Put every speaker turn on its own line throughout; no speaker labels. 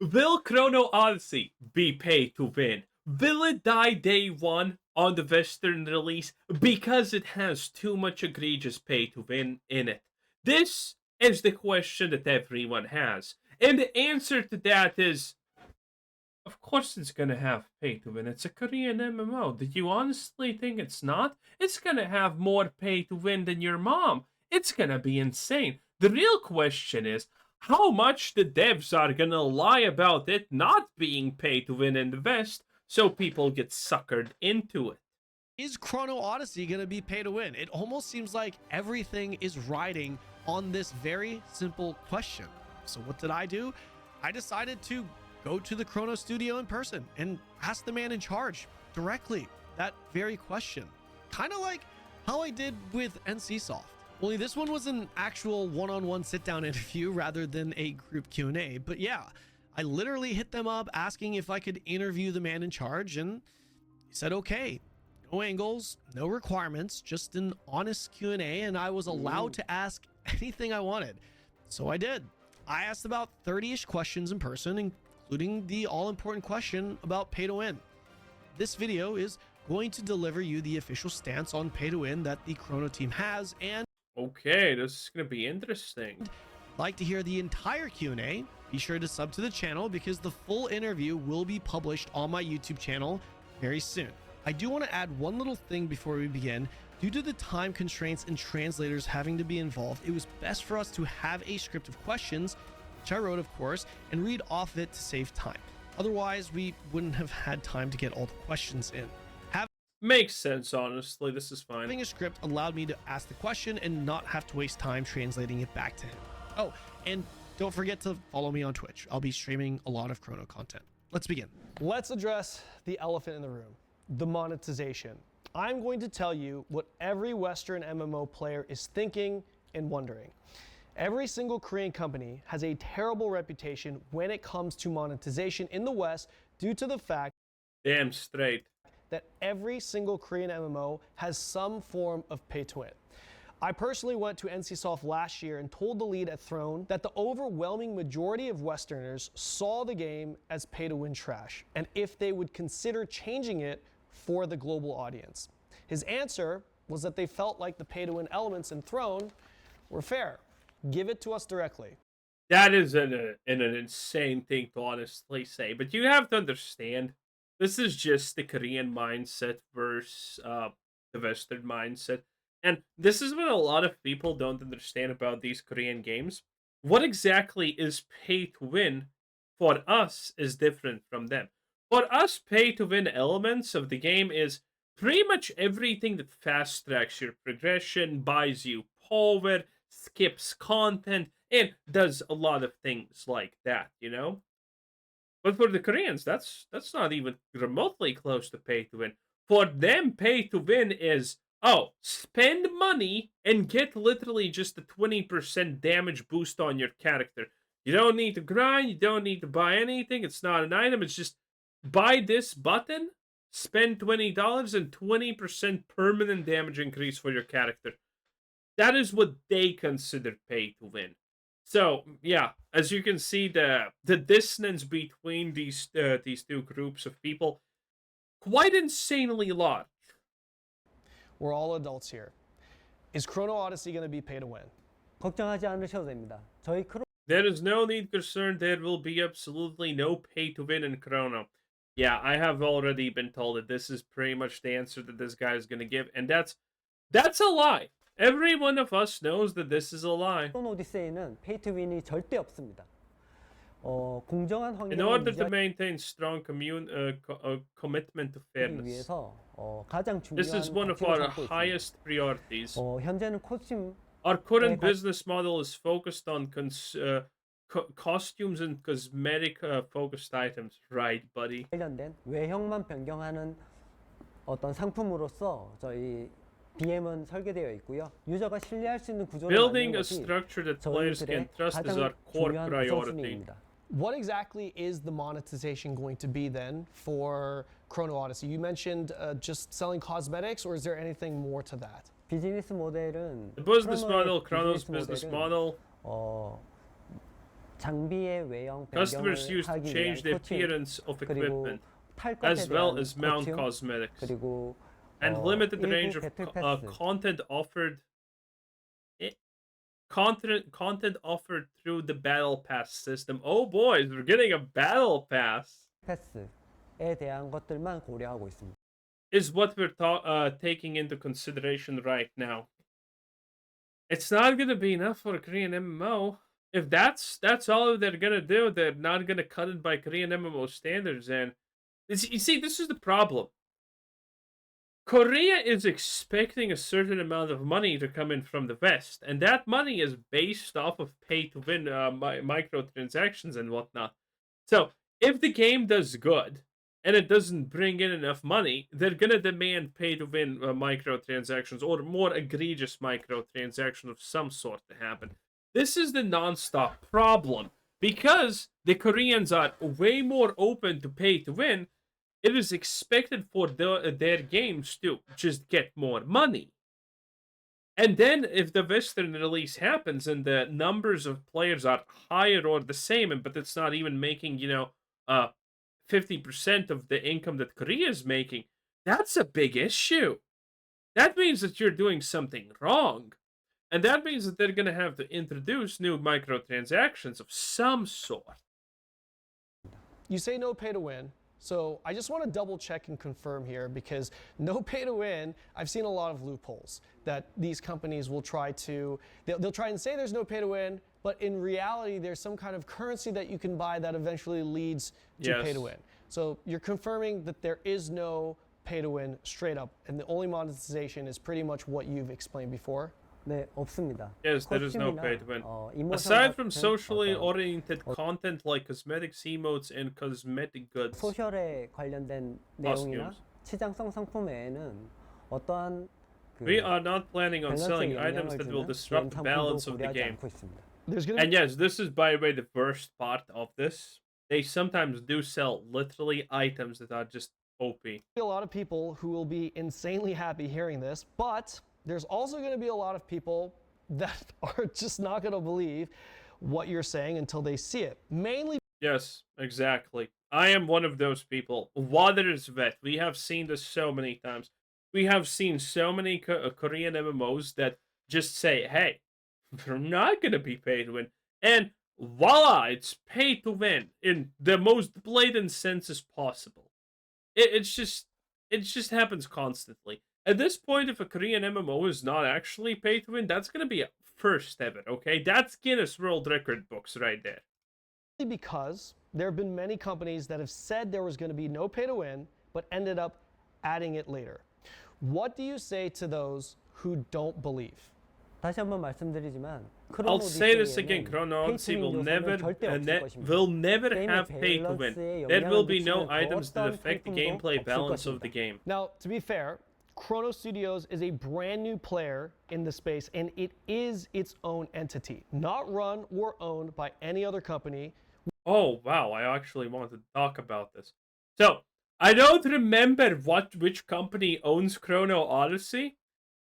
Will Chrono Odyssey be pay to win? Will it die day one on the Western release because it has too much egregious pay to win in it? This is the question that everyone has. And the answer to that is, of course it's gonna have pay to win. It's a Korean MMO. Do you honestly think it's not? It's gonna have more pay to win than your mom. It's gonna be insane. The real question is how much the devs are gonna lie about it not being pay to win in the West so people get suckered into it.
Is Chrono Odyssey going to be pay to win? It almost seems like everything is riding on this very simple question. So what did I do? I decided to go to the Chrono studio in person and ask the man in charge directly that very question. Kind of like how I did with NCSoft. Only this one was an actual one-on-one sit-down interview rather than a group Q&A. But yeah, I literally hit them up asking if I could interview the man in charge, and he said okay. No angles, no requirements, just an honest Q&A, and I was allowed to ask anything I wanted. So I did. I asked about 30-ish questions in person, including the all-important question about pay to win. This video is going to deliver you the official stance on pay to win that the Chrono team has, and
Okay, this is gonna be interesting.
if you'd like to hear the entire Q&A, be sure to sub to the channel because the full interview will be published on my YouTube channel very soon. I do want to add one little thing before we begin. Due to the time constraints and translators having to be involved, it was best for us to have a script of questions, which I wrote, of course, and read off it to save time. Otherwise, we wouldn't have had time to get all the questions in.
Makes sense, honestly. This is fine.
Having a script allowed me to ask the question and not have to waste time translating it back to him. Oh, and don't forget to follow me on Twitch. I'll be streaming a lot of Chrono content. Let's begin. Let's address the elephant in the room. The monetization. I'm going to tell you what every Western MMO player is thinking and wondering. Every single Korean company has a terrible reputation when it comes to monetization in the West due to the fact
Damn straight.
that every single Korean MMO has some form of pay to win. I personally went to NCSoft last year and told the lead at Throne that the overwhelming majority of Westerners saw the game as pay to win trash, and if they would consider changing it for the global audience. His answer was that they felt like the pay to win elements in Throne were fair. Give it to us directly.
That is an insane thing to honestly say, but you have to understand, this is just the Korean mindset versus the Western mindset. And this is what a lot of people don't understand about these Korean games. What exactly is pay to win for us is different from them. For us, pay to win elements of the game is pretty much everything that fast tracks your progression, buys you power, skips content, and does a lot of things like that, you know? But for the Koreans, that's not even remotely close to pay to win. For them, pay to win is, oh, spend money and get literally just a 20% damage boost on your character. You don't need to grind, you don't need to buy anything, it's not an item, it's just buy this button, spend $20 and 20% permanent damage increase for your character. That is what they consider pay to win. So yeah, as you can see, the dissonance between these two groups of people quite insanely large.
We're all adults here. Is Chrono Odyssey going to be pay to win?
걱정하지 않으셔도 됩니다. 저희 크로
There is no need concern. There will be absolutely no pay to win in Chrono. Yeah, I have already been told that this is pretty much the answer that this guy is going to give, and that's a lie. Every one of us knows that this is a lie.
오디세이는 페이 투 윈이 절대 없습니다. 공정한
In
환경을
order to
유지하기
maintain strong commitment to fairness,
위해서 가장
this is
중요한
one of
가치를
our
잡고 있습니다.
highest priorities.
현재는 코스튬
Our current
가-
business model is focused on costumes and cosmetic focused items, right, buddy?
관련된 외형만 변경하는 어떤 상품으로서 저희 BM은 설계되어 있고요. 유저가 신뢰할 수 있는 구조를
Building
만드는
a
것이
structure that players can
저희들의
trust is our
가장
core
중요한
priority.
우선순위입니다.
What exactly is the monetization going to be then for Chrono Odyssey? You mentioned just selling cosmetics, or is there anything more to that?
비즈니스 모델은
The business
크로노의
model, Chrono's
비즈니스
business
모델은,
model,
장비의 외형
Customers
변경을
use to
하기
change
위한
the
코팅,
appearance of
그리고
equipment,
탈 것에
as well
대한
as mount
보충,
cosmetics,
그리고
and limited range
일부
of
배틀 패스,
content offered. Content offered through the battle pass system. Oh boys, we're getting a battle pass.
패스에 대한 것들만 고려하고 있습니다.
Is what we're taking into consideration right now. It's not gonna be enough for a Korean MMO. If that's all they're gonna do, they're not gonna cut it by Korean MMO standards. And you see, this is the problem. Korea is expecting a certain amount of money to come in from the West, and that money is based off of pay-to-win microtransactions and whatnot. So, if the game does good and it doesn't bring in enough money, they're gonna demand pay-to-win microtransactions or more egregious microtransactions of some sort to happen. This is the non-stop problem because the Koreans are way more open to pay-to-win. It is expected for their games to just get more money. And then if the Western release happens and the numbers of players are higher or the same, but it's not even making, 50% of the income that Korea is making, that's a big issue. That means that you're doing something wrong. And that means that they're going to have to introduce new microtransactions of some sort.
You say no pay to win. So I just want to double check and confirm here, because no pay to win, I've seen a lot of loopholes that these companies will try to, they'll try and say there's no pay to win, but in reality, there's some kind of currency that you can buy that eventually leads to pay to win. So you're confirming that there is no pay to win straight up, and the only monetization is pretty much what you've explained before?
네, 없습니다.
Yes, there is no pay to win.
이모션
Aside from
같은
socially
어떤
oriented content like cosmetics, emotes, and cosmetic goods.
소셜에 관련된 내용이나
Costumes.
치장성 상품 외에는 어떠한
We are not planning on
밸런스에
selling items
영향을
that will
주는
disrupt the
게임
balance
상품도
of the
고려하지
game.
않고 있습니다.
There's going
And yes, this is, by the way, the worst part of this. They sometimes do sell literally items that are just OP.
be a lot of people who will be insanely happy hearing this, but there's also going to be a lot of people that are just not going to believe what you're saying until they see it. Mainly.
Yes, exactly. I am one of those people. Water is wet. We have seen this so many times. We have seen so many Korean MMOs that just say, hey, we're not going to be paid to win. And voila, it's pay to win in the most blatant sense as possible. It just happens constantly. At this point, if a Korean MMO is not actually pay to win, that's gonna be a first ever, okay? That's Guinness World Record books right there.
Because there have been many companies that have said there was going to be no pay to win, but ended up adding it later. What do you say to those who don't believe?
다시 한번 말씀드리지만
I'll say this again, Chrono Odyssey will never have pay to win. There will be no items that affect the gameplay balance of the game.
Now, to be fair, Chrono Studios is a brand new player in the space, and it is its own entity, not run or owned by any other company.
Oh, wow, I actually want to talk about this. So, I don't remember which company owns Chrono Odyssey,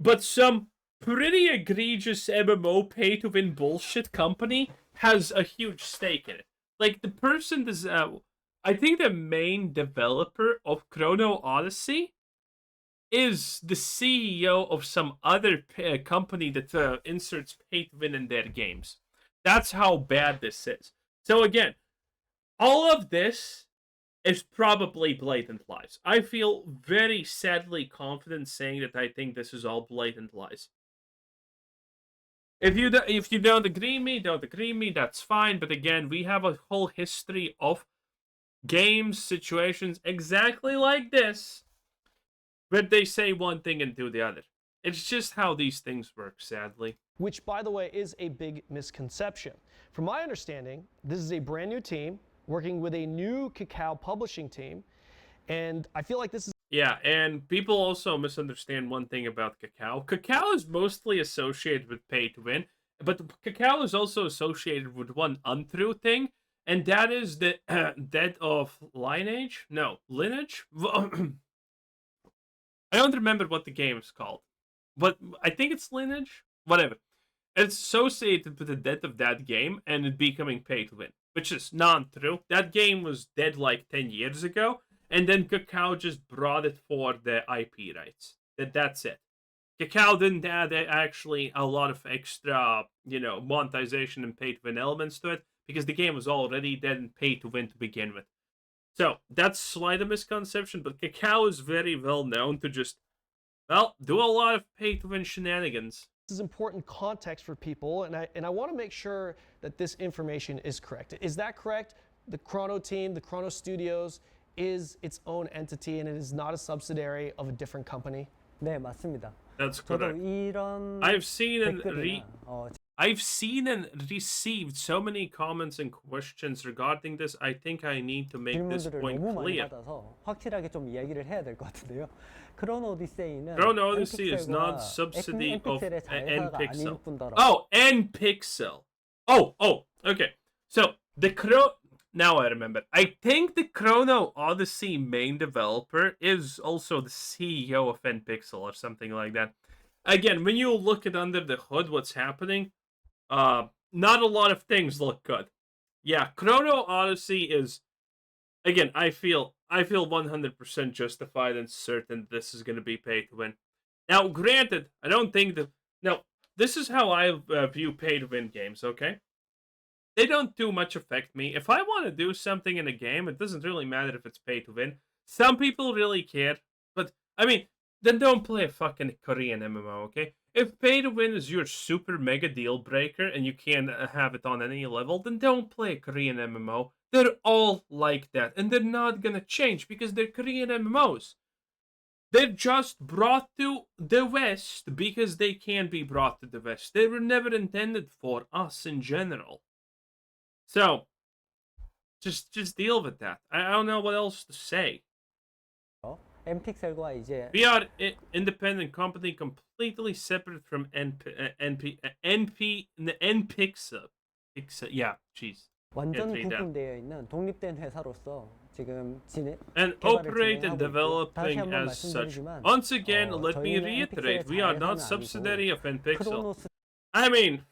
but some pretty egregious MMO pay-to-win bullshit company has a huge stake in it. Like, the person is, I think the main developer of Chrono Odyssey is the CEO of some other company that inserts pay-to-win in their games. That's how bad this is. So again, all of this is probably blatant lies. I feel very sadly confident saying that I think this is all blatant lies. If you don't agree me, that's fine. But again, we have a whole history of games, situations exactly like this, but they say one thing and do the other. It's just how these things work, sadly.
Which, by the way, is a big misconception. From my understanding, this is a brand new team working with a new Kakao publishing team, and I feel like this is...
Yeah, and people also misunderstand one thing about Kakao. Kakao is mostly associated with pay to win, but Kakao is also associated with one untrue thing, and that is the death of lineage? No, lineage? I don't remember what the game is called, but I think it's Lineage. Whatever. It's associated with the death of that game and it becoming pay to win, which is not true. That game was dead like 10 years ago, and then Kakao just brought it for the IP rights. That's it. Kakao didn't add actually a lot of extra, monetization and pay to win elements to it because the game was already dead and pay to win to begin with. So that's slight a misconception, but Kakao is very well known to just, do a lot of pay to win shenanigans.
This is important context for people, and I want to make sure that this information is correct. Is that correct? The Chrono team, the Chrono Studios, is its own entity and it is not a subsidiary of a different company?
네, 맞습니다.
That's
저도
correct.
이런
I've seen
댓글이나
and received so many comments and questions regarding this. I think I need to make this
질문들을
point
너무 많이
clear.
받아서 확실하게 좀 이야기를 해야 될 것 같은데요. 크로노 오디세이는
Chrono Odyssey is not
엔픽셀과
subsidy of
엔픽셀의 자회사가 아닐
Npixel.
뿐더러
Oh, Npixel. Okay. So now I remember. I think the Chrono Odyssey main developer is also the CEO of Npixel or something like that. Again, when you look at under the hood, what's happening? Not a lot of things look good. Yeah, Chrono Odyssey is. Again, I feel 100% justified and certain this is going to be pay to win. Now, granted, I don't think that. Now, this is how I view pay to win games. Okay, they don't too much affect me. If I want to do something in a game, it doesn't really matter if it's pay to win. Some people really care, but I mean, then don't play a fucking Korean MMO. Okay, if pay to win is your super mega deal breaker and you can't have it on any level, then don't play a Korean MMO. They're all like that, and they're not gonna change because they're Korean MMOs. They're just brought to the West because they can be brought to the West. They were never intended for us in general. So, just deal with that. I don't know what else to say.
엔픽셀과 이제
We are an independent company completely separate from Npixel. Yeah, jeez.
완전
Can't read that.
구분되어 있는 독립된 회사로서 지금
And
개발을
operate and
진행하고 있고 다시
developing
한번
as such.
말씀드리지만
Once again, let me
저희는
reiterate,
엔픽셀의
we are not
자회사는
subsidiary of
아니고
Npixel.
크로노스
I mean,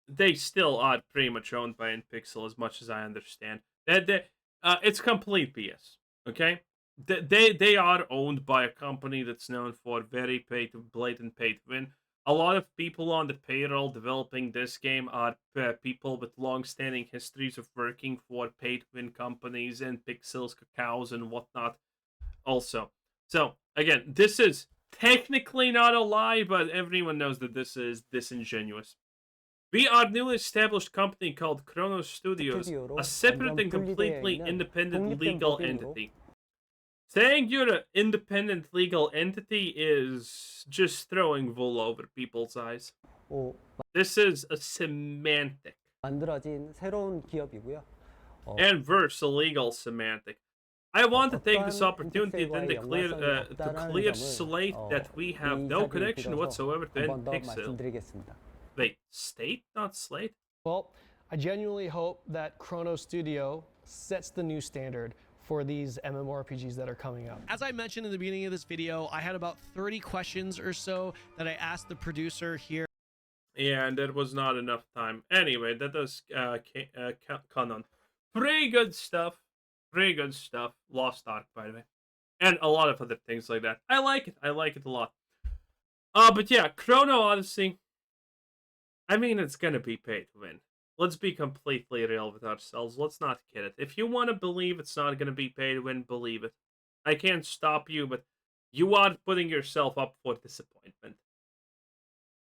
they still are pretty much owned by Npixel, as much as I understand. It's complete BS. Okay, they are owned by a company that's known for very blatant pay to win. A lot of people on the payroll developing this game are people with long-standing histories of working for pay-to-win companies and Pixels, Cacaos, and whatnot. Also, so again, this is technically not a lie, but everyone knows that this is disingenuous. We are a newly established company called Chrono Studios, a separate and completely independent legal entity. Saying you're an independent legal entity is just throwing wool over people's eyes. This is a semantic.
만들어진 새로운 기업이고요.
And verse a legal semantic. I want to take this opportunity then to clear slate that we have no connection whatsoever to
한번 더
Npixel.
말씀드리겠습니다.
Wait, state, not slate?
Well, I genuinely hope that Chrono Studio sets the new standard for these MMORPGs that are coming up. As I mentioned in the beginning of this video, I had about 30 questions or so that I asked the producer here.
Yeah, and that was not enough time. Anyway, that does Canon. Pretty good stuff. Pretty good stuff. Lost Ark, by the way. And a lot of other things like that. I like it. I like it a lot. But yeah, Chrono Odyssey. I mean, it's gonna be pay to win. Let's be completely real with ourselves. Let's not kid it. If you want to believe it's not going to be pay to win, believe it. I can't stop you, but you are putting yourself up for disappointment.